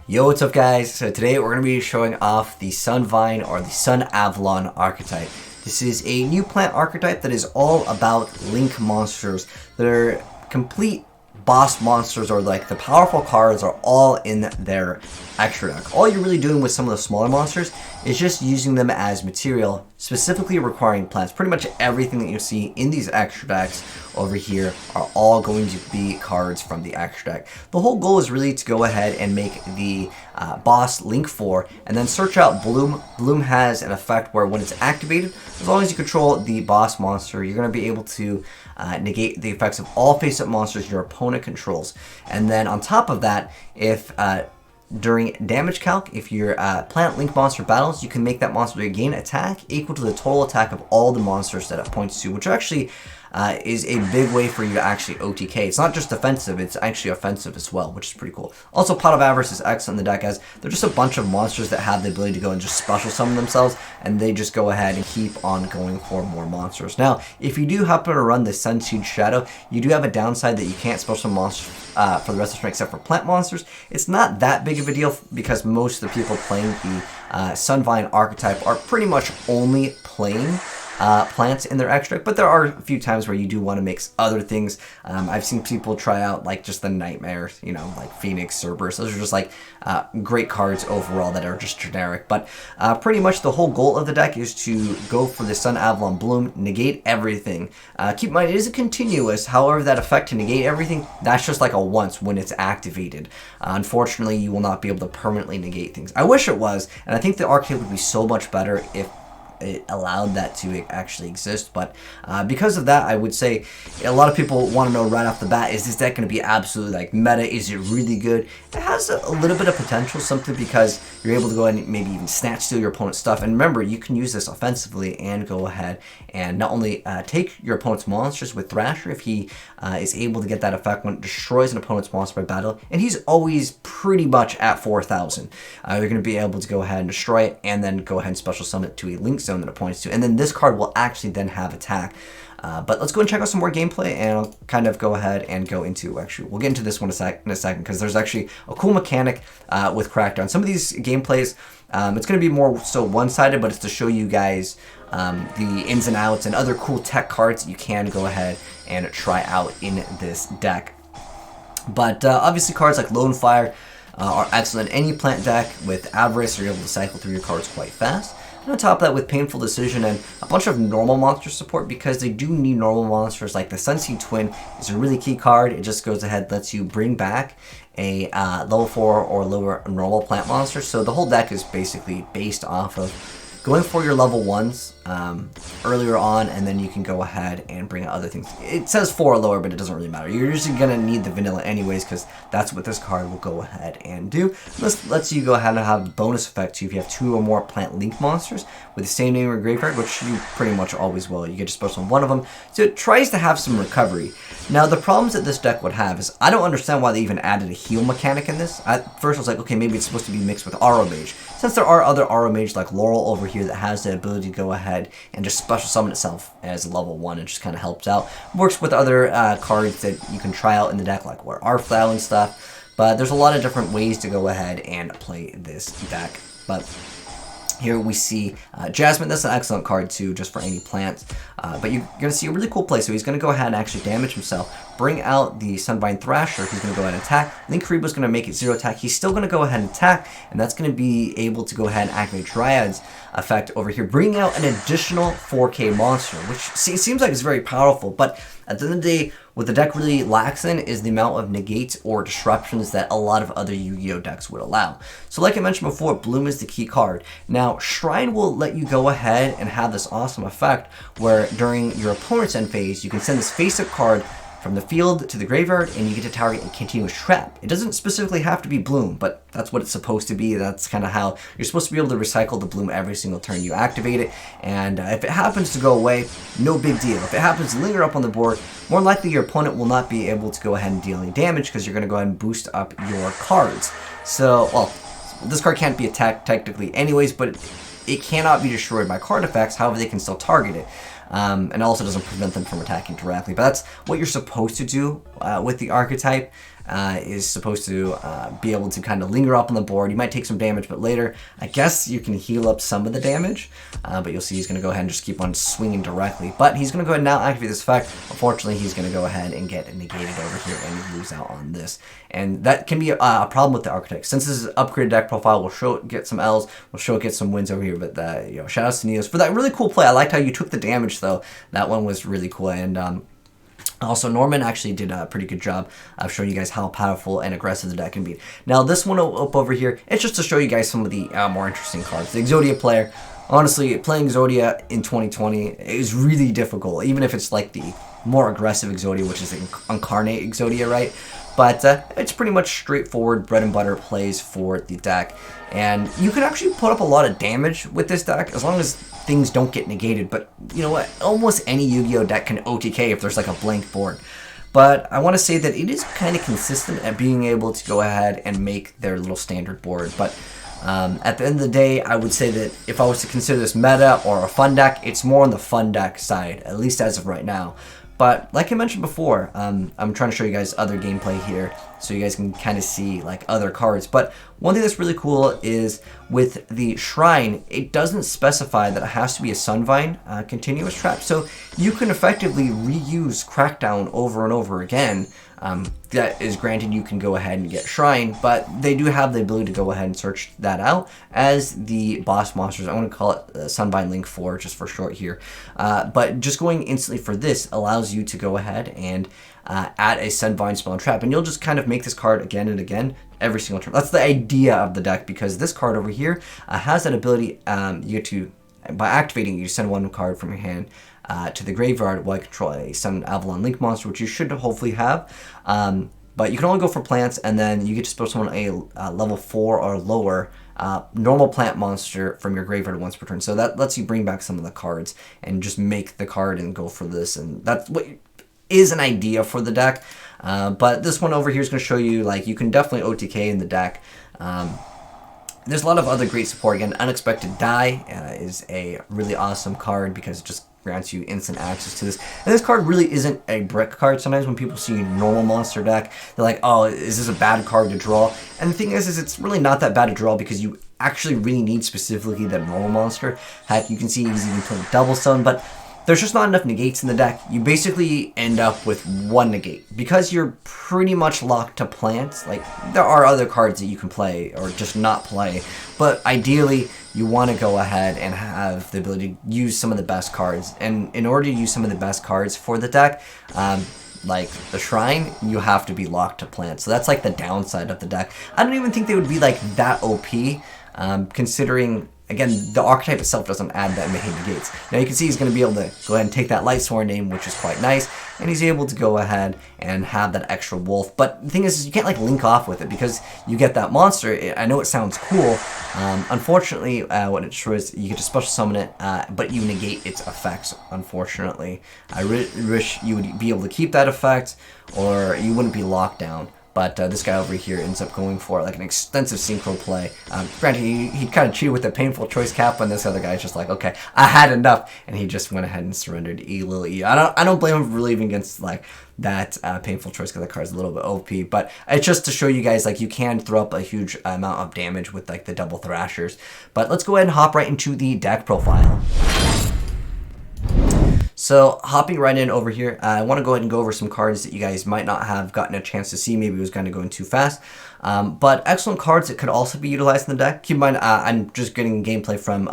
Yo, what's up guys? So today we're going to be showing off the SunVine or the Sun Avalon archetype. This is a new plant archetype that is all about link monsters. They're complete boss monsters, or like the powerful cards are all in their extra deck. All you're really doing with some of the smaller monsters is just using them as material, specifically requiring plants. Pretty much everything that you see in these extra decks over here are all going to be cards from the extra deck. The whole goal is really to go ahead and make the boss Link 4 and then search out Bloom. Bloom has an effect where when it's activated, as long as you control the boss monster, you're going to be able to negate the effects of all face-up monsters your opponent controls. And then on top of that, if during damage calc, if your plant link monster battles, you can make that monster gain attack equal to the total attack of all the monsters that it points to, which actually is a big way for you to actually OTK. It's not just defensive, it's actually offensive as well, which is pretty cool. Also, Pot of Avarice is excellent in the deck as they're just a bunch of monsters that have the ability to go and just special summon themselves, and they just go ahead and keep on going for more monsters. Now, if you do happen to run the Sunseed Shadow, you do have a downside that you can't special summon monsters for the rest of the stream except for plant monsters. It's not that big of a deal because most of the people playing the SunVine archetype are pretty much only playing plants in their extra, but there are a few times where you do want to mix other things. I've seen people try out like just the Nightmare, you know, like Phoenix, Cerberus. Those are just like great cards overall that are just generic. But pretty much the whole goal of the deck is to go for the Sun Avalon Bloom, negate everything. Keep in mind, it is a continuous. However, that effect to negate everything, that's just like a once when it's activated. Unfortunately, you will not be able to permanently negate things. I wish it was, and I think the archetype would be so much better if it allowed that to actually exist, but because of that, I would say a lot of people want to know right off the bat, is this deck going to be absolutely like meta? Is it really good? It has a little bit of potential, simply because you're able to go ahead and maybe even snatch steal your opponent's stuff. And remember, you can use this offensively and go ahead and not only take your opponent's monsters with Thrasher if he is able to get that effect when it destroys an opponent's monster by battle, and he's always pretty much at 4,000. You're going to be able to go ahead and destroy it and then go ahead and special summon it to a link zone that it points to, and then this card will actually then have attack. But let's go and check out some more gameplay, and I'll kind of go ahead and go into, actually, we'll get into this one in a second, because there's actually a cool mechanic with Crackdown. Some of these gameplays, it's going to be more so one-sided, but it's to show you guys the ins and outs and other cool tech cards that you can go ahead and try out in this deck. But obviously cards like Lone Fire are excellent in any plant deck. With Avarice, you're able to cycle through your cards quite fast. And on top of that, with Painful Decision and a bunch of normal monster support, because they do need normal monsters, like the Sunseed Twin is a really key card. It just goes ahead, lets you bring back a level 4 or lower normal plant monster. So the whole deck is basically based off of going for your level 1s earlier on, and then you can go ahead and bring out other things. It says 4 or lower, but it doesn't really matter. You're usually going to need the vanilla anyways, because that's what this card will go ahead and do. This lets you go ahead and have bonus effect too if you have 2 or more plant link monsters with the same name or graveyard, which you pretty much always will. You get to special on one of them, so it tries to have some recovery. Now, the problems that this deck would have is, I don't understand why they even added a heal mechanic in this. At first I was like, okay, maybe it's supposed to be mixed with Auro Mage, since there are other Auro Mage like Laurel over here that has the ability to go ahead and just special summon itself as a level 1. It just kind of helps out. Works with other cards that you can try out in the deck, like Arflow and stuff. But there's a lot of different ways to go ahead and play this deck. But here we see Jasmine. That's an excellent card too, just for any plants. But you're going to see a really cool play. So he's going to go ahead and actually damage himself, bring out the SunVine Thrasher, who's going to go ahead and attack. Link Karibo's going to make it 0 attack. He's still going to go ahead and attack, and that's going to be able to go ahead and activate Dryad's effect over here, bringing out an additional 4K monster, which seems like it's very powerful. But at the end of the day, what the deck really lacks in is the amount of negates or disruptions that a lot of other Yu-Gi-Oh decks would allow. So like I mentioned before, Bloom is the key card. Now, Shrine will let you go ahead and have this awesome effect where during your opponent's end phase, you can send this face-up card from the field to the graveyard, and you get to target a continuous trap. It doesn't specifically have to be Bloom, but that's what it's supposed to be. That's kind of how you're supposed to be able to recycle the Bloom every single turn you activate it. And if it happens to go away, no big deal. If it happens to linger up on the board, more likely your opponent will not be able to go ahead and deal any damage, because you're going to go ahead and boost up your cards. So, well, this card can't be attacked technically anyways, but it cannot be destroyed by card effects. However, they can still target it. And also doesn't prevent them from attacking directly. But that's what you're supposed to do with the archetype. is supposed to be able to kind of linger up on the board. You might take some damage, but later, I guess you can heal up some of the damage. But you'll see he's going to go ahead and just keep on swinging directly. But he's going to go ahead and now activate this effect. Unfortunately, he's going to go ahead and get negated over here and lose out on this. And that can be a problem with the Archetype. Since this is an upgraded deck profile, we'll show it get some L's, we'll show it get some wins over here. But you know, shout out to Nios for that really cool play. I liked how you took the damage though. That one was really cool. And also, Norman actually did a pretty good job of showing you guys how powerful and aggressive the deck can be. Now, this one up over here, it's just to show you guys some of the more interesting cards. The Exodia player, honestly, playing Exodia in 2020 is really difficult, even if it's like the more aggressive Exodia, which is the Incarnate Exodia, right? But it's pretty much straightforward bread and butter plays for the deck. And you can actually put up a lot of damage with this deck as long as things don't get negated. But you know what? Almost any Yu-Gi-Oh deck can OTK if there's like a blank board. But I want to say that it is kind of consistent at being able to go ahead and make their little standard board. But at the end of the day, I would say that if I was to consider this meta or a fun deck, it's more on the fun deck side, at least as of right now. But like I mentioned before, I'm trying to show you guys other gameplay here so you guys can kind of see like other cards. But one thing that's really cool is with the Shrine, it doesn't specify that it has to be a SunVine continuous trap. So you can effectively reuse Crackdown over and over again. That is granted you can go ahead and get Shrine, but they do have the ability to go ahead and search that out as the boss monsters. I want to call it SunVine Link 4 just for short here. But just going instantly for this allows you to go ahead and add a SunVine spell and trap, and you'll just kind of make this card again and again every single turn. That's the idea of the deck, because this card over here has that ability. You get to, by activating, you send one card from your hand to the graveyard while you control a SunAvalon Link monster, which you should hopefully have. But you can only go for plants, and then you get to spell someone a level 4 or lower normal plant monster from your graveyard once per turn. So that lets you bring back some of the cards and just make the card and go for this. And that's what is an idea for the deck. But this one over here is going to show you, like, you can definitely OTK in the deck. There's a lot of other great support. Again, Unexpected Die is a really awesome card because it just grants you instant access to this. And this card really isn't a brick card. Sometimes when people see a normal monster deck, they're like, oh, is this a bad card to draw? And the thing is it's really not that bad to draw because you actually really need specifically that normal monster. Heck, you can see he's even playing Double Stone, but there's just not enough negates in the deck. You basically end up with one negate. Because you're pretty much locked to plants, like, there are other cards that you can play or just not play, but ideally you want to go ahead and have the ability to use some of the best cards. And in order to use some of the best cards for the deck, like the Shrine, you have to be locked to plants. So that's like the downside of the deck. I don't even think they would be like that OP, considering, again, the Archetype itself doesn't add that many negates. Now you can see he's going to be able to go ahead and take that Lightsworn name, which is quite nice, and he's able to go ahead and have that extra wolf. But the thing is you can't like link off with it because you get that monster. I know it sounds cool. Unfortunately, what it shows, you get to special summon it, but you negate its effects, unfortunately. I wish you would be able to keep that effect, or you wouldn't be locked down. But this guy over here ends up going for like an extensive synchro play. Granted, he kind of cheated with the painful choice cap, and this other guy's just like, okay, I had enough, and he just went ahead and surrendered Lil E. I don't blame him for leaving against like that painful choice because that card's a little bit OP. But it's just to show you guys like you can throw up a huge amount of damage with like the double thrashers. But let's go ahead and hop right into the deck profile. So hopping right in over here, I want to go ahead and go over some cards that you guys might not have gotten a chance to see. Maybe it was kind of going too fast. But excellent cards that could also be utilized in the deck. Keep in mind, I'm just getting gameplay from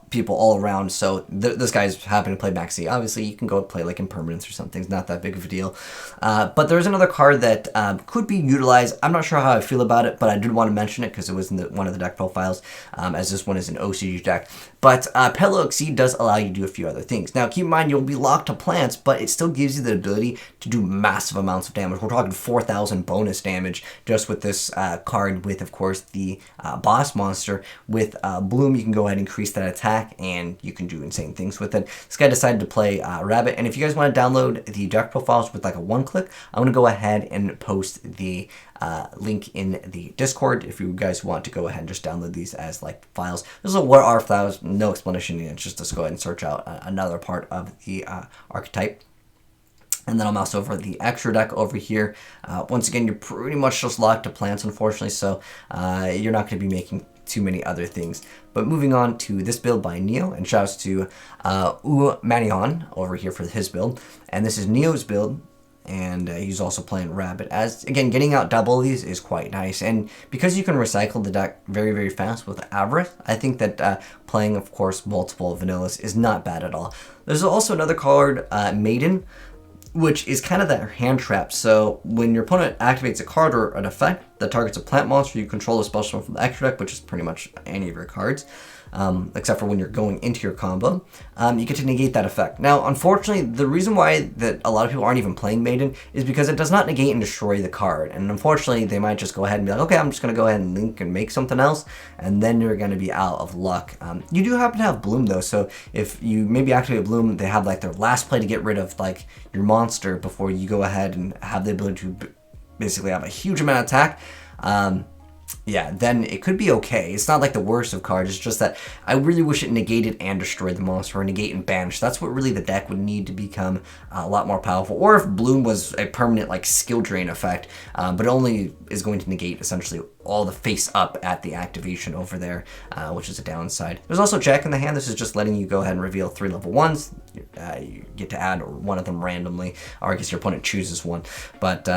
people all around, so this guy's happen to play Max C. Obviously, you can go play like Impermanence or something. It's not that big of a deal. But there's another card that could be utilized. I'm not sure how I feel about it, but I did want to mention it because it was in one of the deck profiles, as this one is an OCG deck. But Pelo Exceed does allow you to do a few other things. Now, keep in mind, you'll be locked to plants, but it still gives you the ability to do massive amounts of damage. We're talking 4,000 bonus damage just with this card with, of course, the boss monster. With Bloom, you can go ahead and increase that attack, and you can do insane things with it. This guy decided to play Rabbit, and if you guys want to download the deck profiles with like a one-click, I'm going to go ahead and post the link in the Discord if you guys want to go ahead and just download these as like files. This is a what are files, no explanation. It's just to go ahead and search out another part of the Archetype. And then I'll mouse over the extra deck over here. Once again, you're pretty much just locked to plants, unfortunately, so you're not going to be making too many other things. But moving on to this build by Neo, and shouts to Manion over here for his build. And this is Neo's build, and he's also playing Rabbit. As again, getting out double these is quite nice, and because you can recycle the deck very, very fast with Avarice, I think that playing, of course, multiple vanillas is not bad at all. There's also another card, Maiden, which is kind of that hand trap. So when your opponent activates a card or an effect that targets a plant monster, you control a special summon from the extra deck, which is pretty much any of your cards, except for when you're going into your combo. You get to negate that effect. Now, unfortunately, the reason why that a lot of people aren't even playing Maiden is because it does not negate and destroy the card. And unfortunately, they might just go ahead and be like, okay, I'm just going to go ahead and link and make something else, and then you're going to be out of luck. You do happen to have Bloom, though, so if you maybe activate Bloom, they have like their last play to get rid of like your monster before you go ahead and have the ability to basically have a huge amount of attack. Yeah, then it could be okay. It's not like the worst of cards, it's just that I really wish it negated and destroyed the monster, or negate and banish. That's what really the deck would need to become a lot more powerful. Or if Bloom was a permanent like skill drain effect, but it only is going to negate essentially all the face up at the activation over there, which is a downside. There's also Jack in the Hand. This is just letting you go ahead and reveal 3 level 1s. You get to add one of them randomly, or I guess your opponent chooses one. But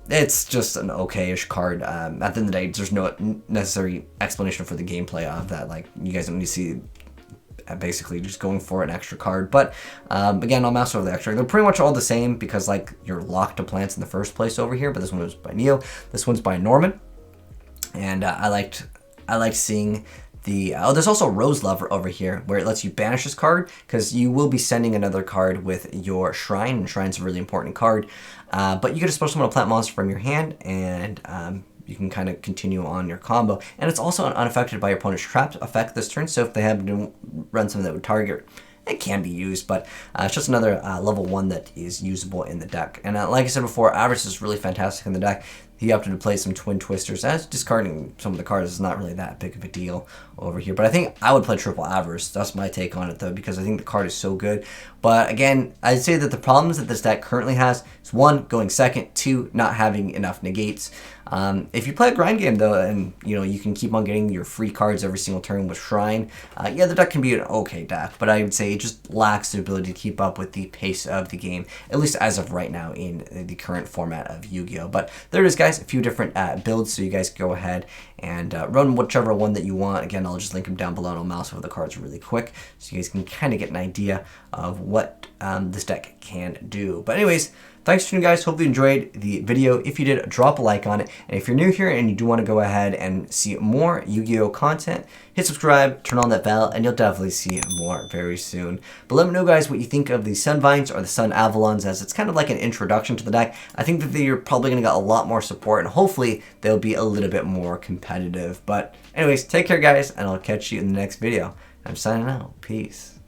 it's just an okay-ish card. At the end of the day, there's no necessary explanation for the gameplay of that. Like, you guys don't need to see basically just going for an extra card. But again, I'll mouse over the extra. They're pretty much all the same because like you're locked to plants in the first place over here. But this one was by Neo. This one's by Norman. And I liked seeing the there's also Rose Lover over here where it lets you banish this card because you will be sending another card with your Shrine, and Shrine's a really important card. But you get a special summon a plant monster from your hand, and you can kind of continue on your combo. And it's also unaffected by your opponent's trap effect this turn, so if they have to run something that would target, it can be used, but it's just another level 1 that is usable in the deck. And like I said before, Avarice is really fantastic in the deck. He opted to play some Twin Twisters, as discarding some of the cards is not really that big of a deal over here. But I think I would play triple Avarice. That's my take on it, though, because I think the card is so good. But again, I'd say that the problems that this deck currently has is 1, going second, 2, not having enough negates. If you play a grind game, though, and you can keep on getting your free cards every single turn with Shrine, yeah, the deck can be an okay deck, but I would say it just lacks the ability to keep up with the pace of the game, at least as of right now in the current format of Yu-Gi-Oh! But there it is, guys, a few different builds, so you guys go ahead and run whichever one that you want. Again, I'll just link them down below, and I'll mouse over the cards really quick so you guys can kind of get an idea of what this deck can do. But anyways, thanks for tuning, guys. Hopefully you enjoyed the video. If you did, drop a like on it. And if you're new here and you do want to go ahead and see more Yu-Gi-Oh! Content, hit subscribe, turn on that bell, and you'll definitely see more very soon. But let me know, guys, what you think of the SunVines or the Sun Avalons, as it's kind of like an introduction to the deck. I think that they're probably going to get a lot more support, and hopefully they'll be a little bit more competitive. But anyways, take care, guys, and I'll catch you in the next video. I'm signing out. Peace.